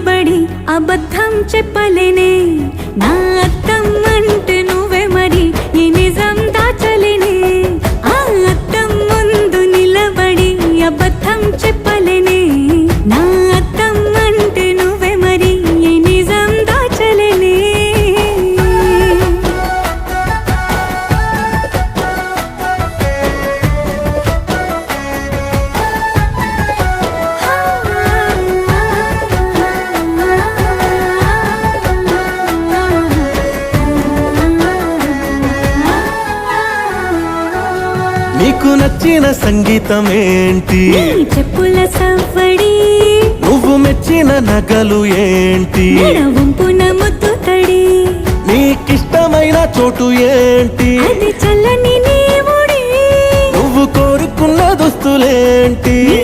నిలబడి అబద్ధం చెప్పలేనే నా అద్దం అంటే నువ్వే మరి ఈ నిజం దాచలేనే ఆ అద్దం ముందు నిలబడి అబద్ధం చెప్పలేనే నా అద్దం అంటే నువ్వే మరి ఈ నిజం దాచలేనే నీకు నచ్చిన సంగీతం ఏంటి నీ చెప్పుల సవ్వడి నువ్వు మెచ్చిన నగలు ఏంటి వంపున ముద్దు తడి నీకిష్టమైన చోటు ఏంటి అది చల్లని నీ ఒడి నువ్వు కోరుకున్న దుస్తులేంటి నీ